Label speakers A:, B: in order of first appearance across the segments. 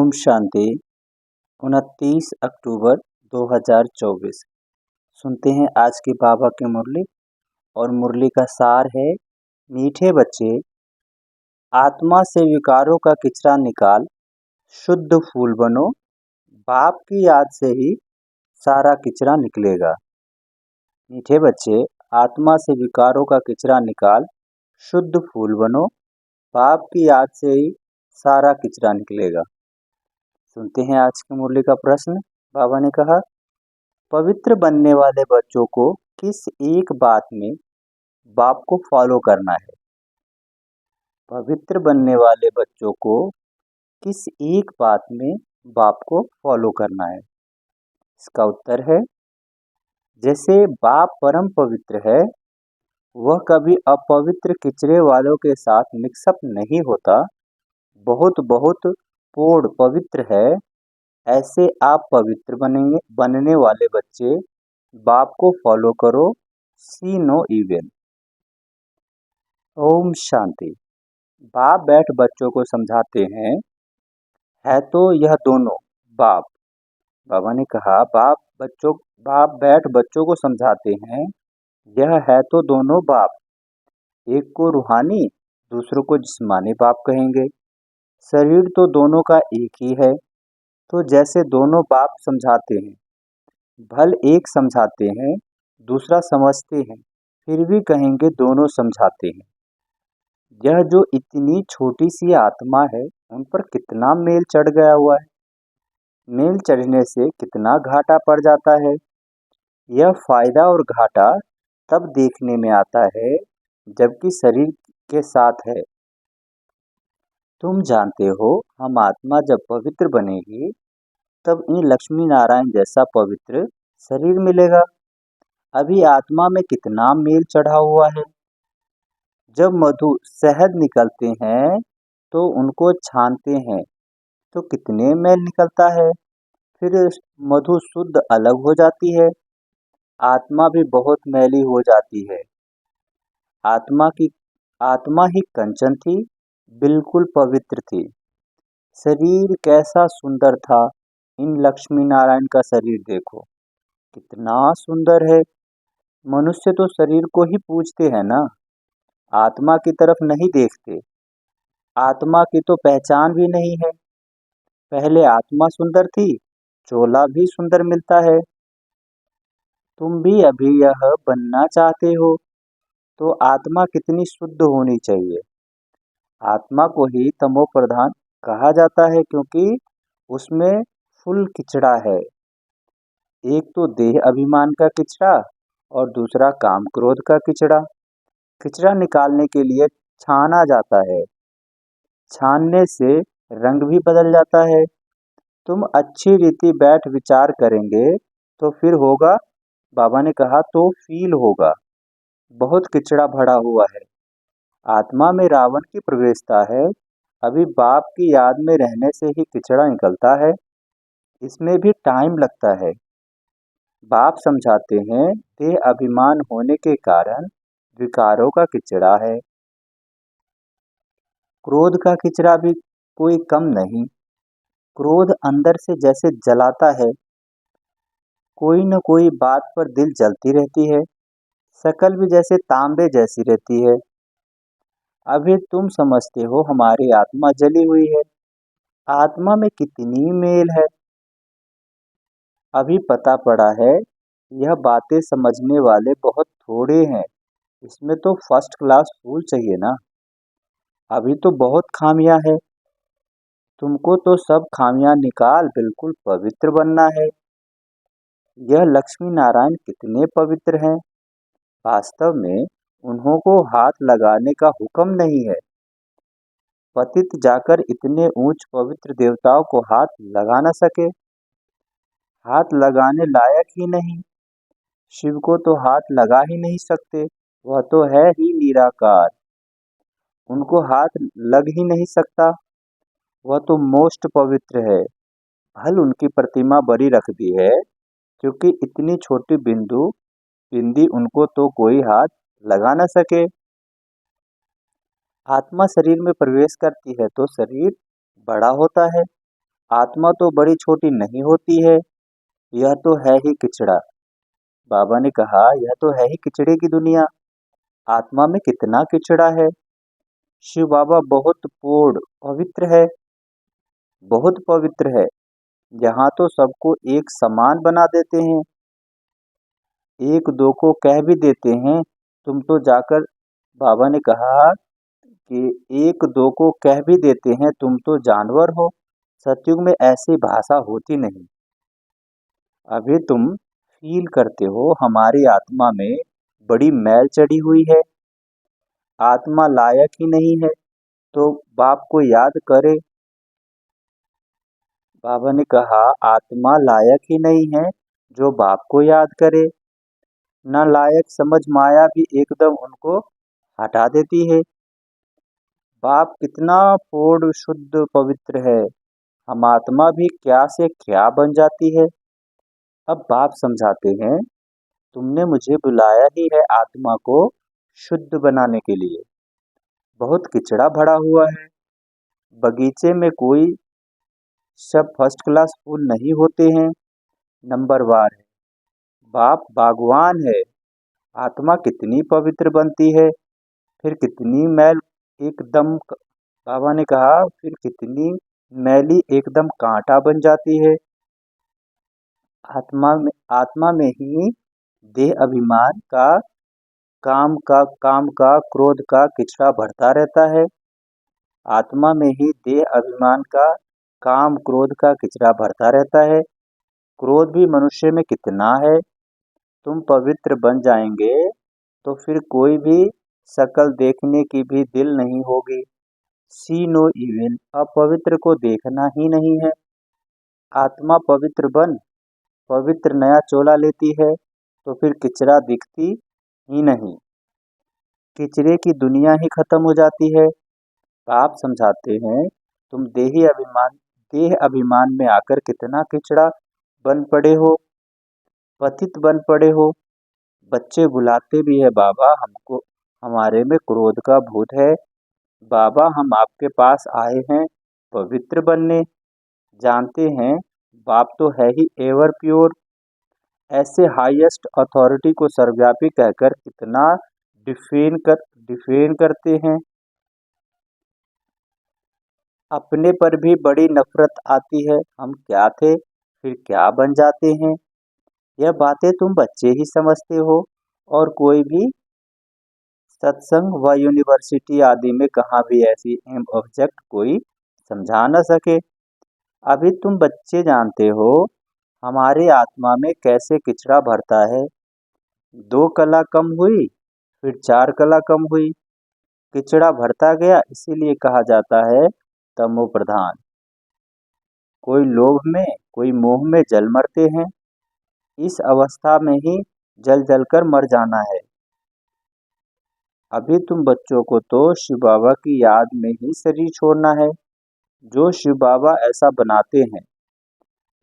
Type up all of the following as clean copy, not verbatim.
A: ओम शांति। 29 अक्टूबर 2024। सुनते हैं आज की बाबा की मुरली। और मुरली का सार है, मीठे बच्चे, आत्मा से विकारों का किचरा निकाल, शुद्ध फूल बनो, बाप की याद से ही सारा किचरा निकलेगा। मीठे बच्चे, आत्मा से विकारों का किचरा निकाल, शुद्ध फूल बनो, बाप की याद से ही सारा किचरा निकलेगा। सुनते हैं आज की मुरली का प्रश्न। बाबा ने कहा, पवित्र बनने वाले बच्चों को किस एक बात में बाप को फॉलो करना है? पवित्र बनने वाले बच्चों को किस एक बात में बाप को फॉलो करना है? इसका उत्तर है, जैसे बाप परम पवित्र है, वह कभी अपवित्र किचरे वालों के साथ मिक्सअप नहीं होता, बहुत बहुत पूर्ण पवित्र है। ऐसे आप पवित्र बनने वाले बच्चे बाप को फॉलो करो। सी नो इविल। ओम शांति। बाप बैठ बच्चों को समझाते हैं, है तो यह दोनों बाप। बाबा ने कहा, बाप बैठ बच्चों को समझाते हैं, यह है तो दोनों बाप। एक को रूहानी, दूसरों को जिस्मानी बाप कहेंगे। शरीर तो दोनों का एक ही है। तो जैसे दोनों बाप समझाते हैं, भल एक समझाते हैं, दूसरा समझते हैं, फिर भी कहेंगे दोनों समझाते हैं। यह जो इतनी छोटी सी आत्मा है, उन पर कितना मेल चढ़ गया हुआ है। मेल चढ़ने से कितना घाटा पड़ जाता है। यह फायदा और घाटा तब देखने में आता है जबकि शरीर के साथ है। तुम जानते हो, हम आत्मा जब पवित्र बनेगी तब इन लक्ष्मी नारायण जैसा पवित्र शरीर मिलेगा। अभी आत्मा में कितना मेल चढ़ा हुआ है। जब मधु शहद निकलते हैं तो उनको छानते हैं तो कितने मेल निकलता है। फिर मधु शुद्ध अलग हो जाती है। आत्मा भी बहुत मैली हो जाती है। आत्मा ही कंचन थी, बिल्कुल पवित्र थी। शरीर कैसा सुंदर था। इन लक्ष्मी नारायण का शरीर देखो, कितना सुंदर है। मनुष्य तो शरीर को ही पूजते हैं ना, आत्मा की तरफ नहीं देखते। आत्मा की तो पहचान भी नहीं है। पहले आत्मा सुंदर थी, चोला भी सुंदर मिलता है। तुम भी अभी यह बनना चाहते हो तो आत्मा कितनी शुद्ध होनी चाहिए। आत्मा को ही तमो प्रधान कहा जाता है क्योंकि उसमें फुल किचड़ा है। एक तो देह अभिमान का किचड़ा और दूसरा काम क्रोध का किचड़ा। किचड़ा निकालने के लिए छाना जाता है। छानने से रंग भी बदल जाता है। तुम अच्छी रीति बैठ विचार करेंगे तो फिर होगा। बाबा ने कहा, तो फील होगा। बहुत किचड़ा भरा हुआ है। आत्मा में रावण की प्रवेशता है। अभी बाप की याद में रहने से ही किचड़ा निकलता है। इसमें भी टाइम लगता है। बाप समझाते हैं, देह अभिमान होने के कारण विकारों का किचड़ा है। क्रोध का किचड़ा भी कोई कम नहीं। क्रोध अंदर से जैसे जलाता है। कोई न कोई बात पर दिल जलती रहती है। शकल भी जैसे तांबे जैसी रहती है। अभी तुम समझते हो हमारी आत्मा जली हुई है। आत्मा में कितनी मेल है। अभी पता पड़ा है, यह बातें समझने वाले बहुत थोड़े हैं। इसमें तो फर्स्ट क्लास फूल चाहिए ना। अभी तो बहुत खामियां है। तुमको तो सब खामियां निकाल बिल्कुल पवित्र बनना है। यह लक्ष्मी नारायण कितने पवित्र हैं। वास्तव में उन्हों को हाथ लगाने का हुक्म नहीं है। पतित जाकर इतने ऊंच पवित्र देवताओं को हाथ लगा न सके। हाथ लगाने लायक ही नहीं। शिव को तो हाथ लगा ही नहीं सकते, वह तो है ही निराकार। उनको हाथ लग ही नहीं सकता, वह तो मोस्ट पवित्र है। हल उनकी प्रतिमा बड़ी रख दी है क्योंकि इतनी छोटी बिंदी उनको तो कोई हाथ लगा न सके। आत्मा शरीर में प्रवेश करती है तो शरीर बड़ा होता है। आत्मा तो बड़ी छोटी नहीं होती है, यह तो है ही किचड़ा। बाबा ने कहा, यह तो है ही किचड़े की दुनिया, आत्मा में कितना किचड़ा है। शिव बाबा बहुत पूर्ण पवित्र है, बहुत पवित्र है। यहाँ तो सबको एक समान बना देते हैं, एक दो को कह भी देते हैं तुम तो जाकर, बाबा ने कहा कि एक दो को कह भी देते हैं तुम तो जानवर हो। सतयुग में ऐसी भाषा होती नहीं। अभी तुम फील करते हो हमारी आत्मा में बड़ी मैल चढ़ी हुई है, आत्मा लायक ही नहीं है तो बाप को याद करे। बाबा ने कहा, आत्मा लायक ही नहीं है जो बाप को याद करे। न लायक समझ माया भी एकदम उनको हटा देती है। बाप कितना पूर्ण शुद्ध पवित्र है, हम आत्मा भी क्या से क्या बन जाती है। अब बाप समझाते हैं, तुमने मुझे बुलाया ही है आत्मा को शुद्ध बनाने के लिए। बहुत किचड़ा भरा हुआ है, बगीचे में कोई सब फर्स्ट क्लास फूल नहीं होते हैं, नंबरवार है। बाप बागवान है, आत्मा कितनी पवित्र बनती है, फिर कितनी मैल एकदम, बाबा ने कहा, फिर कितनी मैली एकदम कांटा बन जाती है। आत्मा में ही देह अभिमान का, काम का क्रोध का किचड़ा भरता रहता है। आत्मा में ही देह अभिमान का, काम क्रोध का किचड़ा भरता रहता है। क्रोध भी मनुष्य में कितना है। तुम पवित्र बन जाएंगे तो फिर कोई भी शकल देखने की भी दिल नहीं होगी। सी नो इविल, अपवित्र को देखना ही नहीं है। आत्मा पवित्र बन, पवित्र नया चोला लेती है तो फिर किचड़ा दिखती ही नहीं, किचड़े की दुनिया ही खत्म हो जाती है। आप समझाते हैं, तुम देह अभिमान में आकर कितना किचड़ा बन पड़े हो, पतित बन पड़े हो। बच्चे बुलाते भी है, बाबा हमको, हमारे में क्रोध का भूत है। बाबा हम आपके पास आए हैं पवित्र बनने, जानते हैं बाप तो है ही एवर प्योर। ऐसे हाईएस्ट अथॉरिटी को सर्वव्यापी कहकर कितना डिफेन करते हैं। अपने पर भी बड़ी नफरत आती है, हम क्या थे फिर क्या बन जाते हैं। यह बातें तुम बच्चे ही समझते हो, और कोई भी सत्संग व यूनिवर्सिटी आदि में कहाँ भी ऐसी एम ऑब्जेक्ट कोई समझा न सके। अभी तुम बच्चे जानते हो हमारी आत्मा में कैसे किचड़ा भरता है। 2 कला कम हुई, फिर 4 कला कम हुई, किचड़ा भरता गया, इसीलिए कहा जाता है तमो प्रधान। कोई लोभ में, कोई मोह में जल मरते हैं, इस अवस्था में ही जल जल कर मर जाना है। अभी तुम बच्चों को तो शिव बाबा की याद में ही शरीर छोड़ना है, जो शिव बाबा ऐसा बनाते हैं।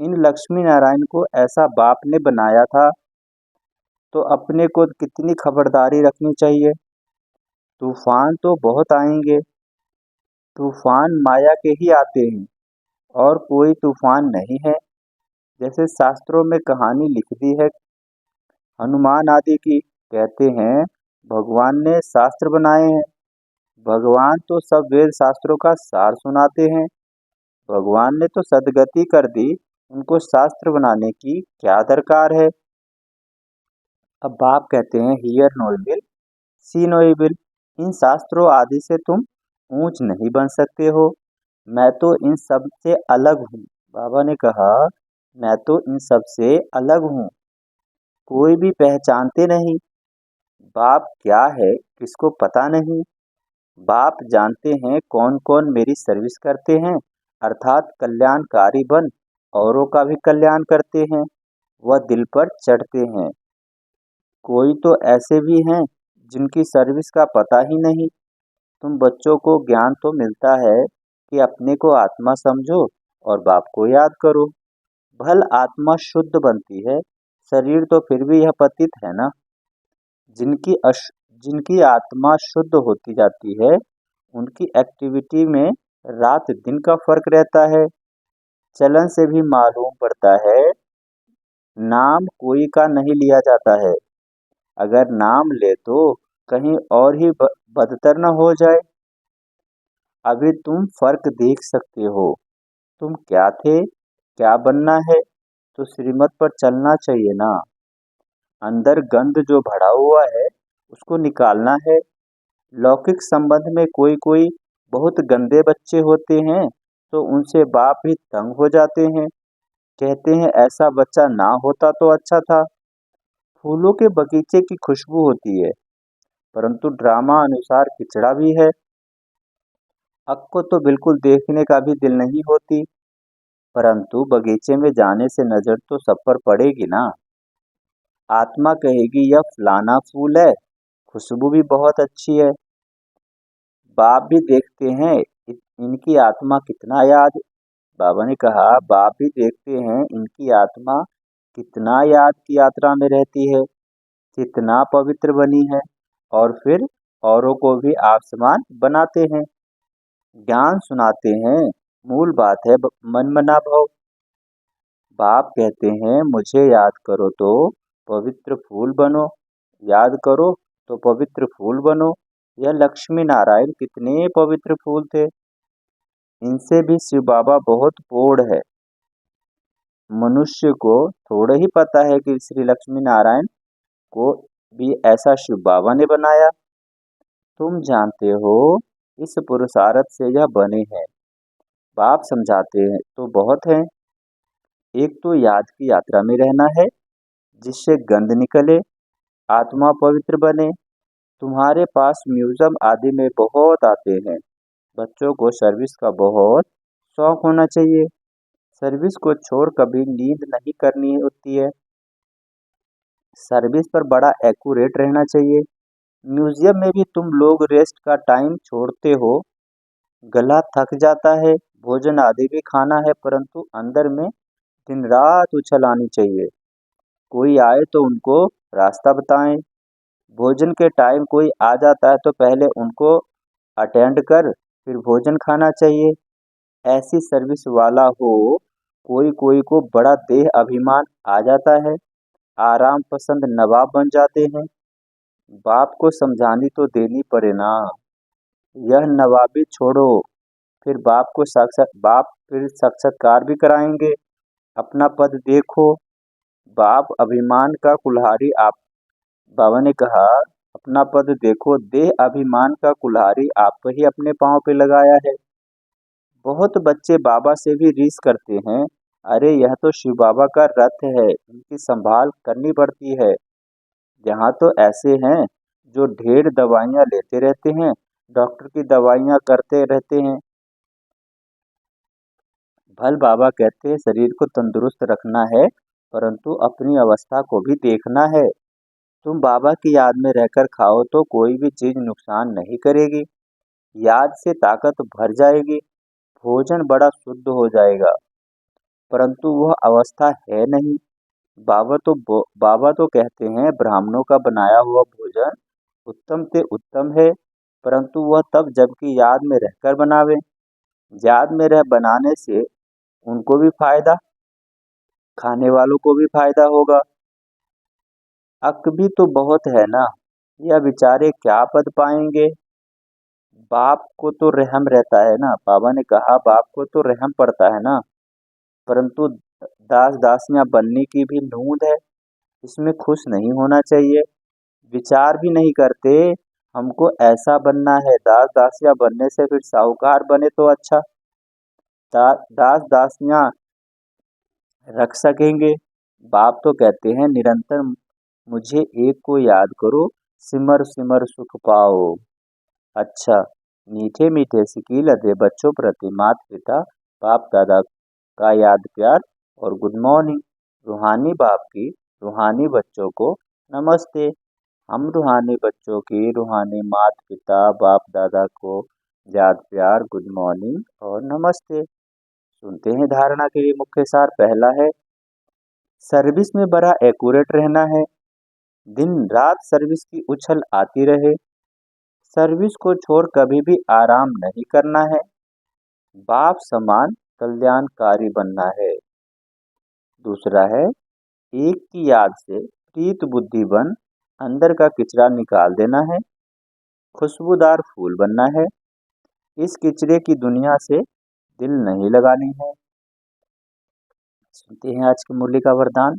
A: इन लक्ष्मी नारायण को ऐसा बाप ने बनाया था, तो अपने को कितनी खबरदारी रखनी चाहिए। तूफान तो बहुत आएंगे, तूफान माया के ही आते हैं, और कोई तूफान नहीं है। जैसे शास्त्रों में कहानी लिख दी है हनुमान आदि की, कहते हैं भगवान ने शास्त्र बनाए हैं। भगवान तो सब वेद शास्त्रों का सार सुनाते हैं। भगवान ने तो सदगति कर दी, उनको शास्त्र बनाने की क्या दरकार है। अब बाप कहते हैं, hear no evil, see no evil, इन शास्त्रों आदि से तुम ऊंच नहीं बन सकते हो। मैं तो इन सब से अलग हूँ। बाबा ने कहा, मैं तो इन सब से अलग हूँ, कोई भी पहचानते नहीं। बाप क्या है किसको पता नहीं। बाप जानते हैं कौन कौन मेरी सर्विस करते हैं, अर्थात कल्याणकारी बन औरों का भी कल्याण करते हैं, वह दिल पर चढ़ते हैं। कोई तो ऐसे भी हैं जिनकी सर्विस का पता ही नहीं। तुम बच्चों को ज्ञान तो मिलता है कि अपने को आत्मा समझो और बाप को याद करो। भल आत्मा शुद्ध बनती है, शरीर तो फिर भी यह पतित है ना। जिनकी आत्मा शुद्ध होती जाती है, उनकी एक्टिविटी में रात दिन का फर्क रहता है। चलन से भी मालूम पड़ता है, नाम कोई का नहीं लिया जाता है। अगर नाम ले तो कहीं और ही बदतर न हो जाए। अभी तुम फर्क देख सकते हो। तुम क्या थे, क्या बनना है, तो श्रीमत पर चलना चाहिए ना। अंदर गंध जो भरा हुआ है उसको निकालना है। लौकिक संबंध में कोई कोई बहुत गंदे बच्चे होते हैं तो उनसे बाप भी तंग हो जाते हैं। कहते हैं ऐसा बच्चा ना होता तो अच्छा था। फूलों के बगीचे की खुशबू होती है, परंतु ड्रामा अनुसार पिछड़ा भी है। हक को तो बिल्कुल देखने का भी दिल नहीं होती, परंतु बगीचे में जाने से नजर तो सब पर पड़ेगी ना। आत्मा कहेगी यह फलाना फूल है, खुशबू भी बहुत अच्छी है। बाप भी देखते हैं इनकी आत्मा कितना याद बाबा ने कहा बाप भी देखते हैं इनकी आत्मा कितना याद की यात्रा में रहती है, कितना पवित्र बनी है, और फिर औरों को भी आप समान बनाते हैं। ज्ञान सुनाते हैं, मूल बात है मन मना भाव। बाप कहते हैं मुझे याद करो तो पवित्र फूल बनो, याद करो तो पवित्र फूल बनो। यह लक्ष्मी नारायण कितने पवित्र फूल थे। इनसे भी शिव बाबा बहुत बोड़ है। मनुष्य को थोड़ा ही पता है कि श्री लक्ष्मी नारायण को भी ऐसा शिव बाबा ने बनाया। तुम जानते हो इस पुरुषार्थ से यह बने हैं। बाप समझाते हैं तो बहुत है। एक तो याद की यात्रा में रहना है जिससे गंध निकले, आत्मा पवित्र बने। तुम्हारे पास म्यूजियम आदि में बहुत आते हैं। बच्चों को सर्विस का बहुत शौक होना चाहिए। सर्विस को छोड़ कभी नींद नहीं करनी होती है। सर्विस पर बड़ा एक्यूरेट रहना चाहिए। म्यूजियम में भी तुम लोग रेस्ट का टाइम छोड़ते हो। गला थक जाता है, भोजन आदि भी खाना है, परंतु अंदर में दिन रात उछल आनी चाहिए। कोई आए तो उनको रास्ता बताएं। भोजन के टाइम कोई आ जाता है तो पहले उनको अटेंड कर फिर भोजन खाना चाहिए। ऐसी सर्विस वाला हो। कोई कोई को बड़ा देह अभिमान आ जाता है, आराम पसंद नवाब बन जाते हैं। बाप को समझानी तो देनी पड़े ना। यह नवाबी छोड़ो, फिर बाप फिर साक्षात्कार भी कराएंगे। अपना पद देखो। बाप अभिमान का कुल्हाड़ी आप बाबा ने कहा अपना पद देखो, देह अभिमान का कुल्हाड़ी आप ही अपने पांव पे लगाया है। बहुत बच्चे बाबा से भी रीस करते हैं। अरे यह तो शिव बाबा का रथ है, इनकी संभाल करनी पड़ती है। यहाँ तो ऐसे हैं जो ढेर दवाइयाँ लेते रहते हैं, डॉक्टर की दवाइयाँ करते रहते हैं। भल बाबा कहते हैं शरीर को तंदुरुस्त रखना है, परंतु अपनी अवस्था को भी देखना है। तुम बाबा की याद में रहकर खाओ तो कोई भी चीज नुकसान नहीं करेगी। याद से ताकत भर जाएगी, भोजन बड़ा शुद्ध हो जाएगा, परंतु वह अवस्था है नहीं। बाबा तो कहते हैं ब्राह्मणों का बनाया हुआ भोजन उत्तम से उत्तम है, परंतु वह तब जबकि याद में रहकर बनावे। याद में रह बनाने से उनको भी फायदा, खाने वालों को भी फायदा होगा। अक भी तो बहुत है ना, यह बेचारे क्या पद पाएंगे। बाप को तो रहम रहता है ना, बाबा ने कहा बाप को तो रहम पड़ता है ना, परंतु दास दासियां बनने की भी नूंद है। इसमें खुश नहीं होना चाहिए। विचार भी नहीं करते हमको ऐसा बनना है। दास दासियां बनने से फिर साहूकार बने तो अच्छा। दास दासियां रख सकेंगे। बाप तो कहते हैं निरंतर मुझे एक को याद करो, सिमर सिमर सुख पाओ। अच्छा, मीठे मीठे सिकी लदे बच्चों प्रति माता पिता बाप दादा का याद प्यार और गुड मॉर्निंग। रूहानी बाप की रूहानी बच्चों को नमस्ते। हम रूहानी बच्चों की रूहानी माता पिता बाप दादा को याद प्यार गुड मॉर्निंग और नमस्ते। सुनते हैं धारणा के लिए मुख्य सार। पहला है सर्विस में बड़ा एक्यूरेट रहना है। दिन रात सर्विस की उछल आती रहे। सर्विस को छोड़ कभी भी आराम नहीं करना है। बाप समान कल्याणकारी बनना है। दूसरा है, एक की याद से प्रीत बुद्धि बन, अंदर का किचरा निकाल देना है। खुशबूदार फूल बनना है, इस किचरे की दुनिया से दिल नहीं लगानी है। सुनते हैं आज के मुरली का वरदान।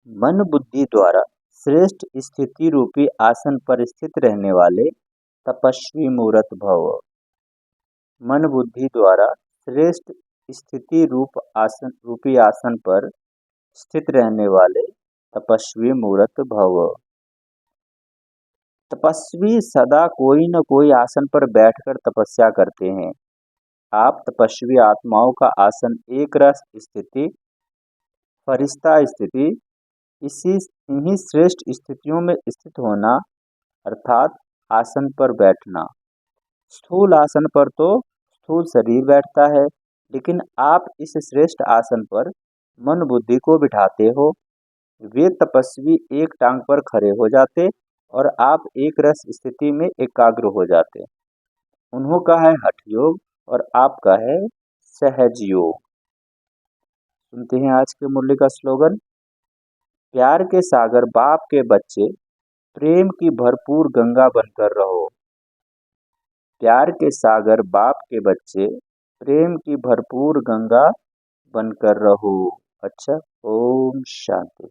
A: मन बुद्धि द्वारा श्रेष्ठ स्थिति रूपी आसन पर स्थित रहने वाले तपस्वी मूर्त भव। मन बुद्धि द्वारा श्रेष्ठ स्थिति रूपी आसन पर स्थित रहने वाले तपस्वी मूर्त भव। तपस्वी सदा कोई न कोई आसन पर बैठकर तपस्या करते हैं। आप तपस्वी आत्माओं का आसन एक रस स्थिति, फरिश्ता स्थिति, इन्हीं श्रेष्ठ स्थितियों में स्थित होना, अर्थात आसन पर बैठना। स्थूल आसन पर तो स्थूल शरीर बैठता है, लेकिन आप इस श्रेष्ठ आसन पर मन बुद्धि को बिठाते हो। वे तपस्वी एक टांग पर खड़े हो जाते और आप एक रस स्थिति में एकाग्र हो जाते। उन्हों का है हठ योग और आपका है सहज योग। सुनते हैं आज के मुरली का स्लोगन। प्यार के सागर बाप के बच्चे, प्रेम की भरपूर गंगा बनकर रहो। प्यार के सागर बाप के बच्चे, प्रेम की भरपूर गंगा बनकर रहो। अच्छा, ओम शांति।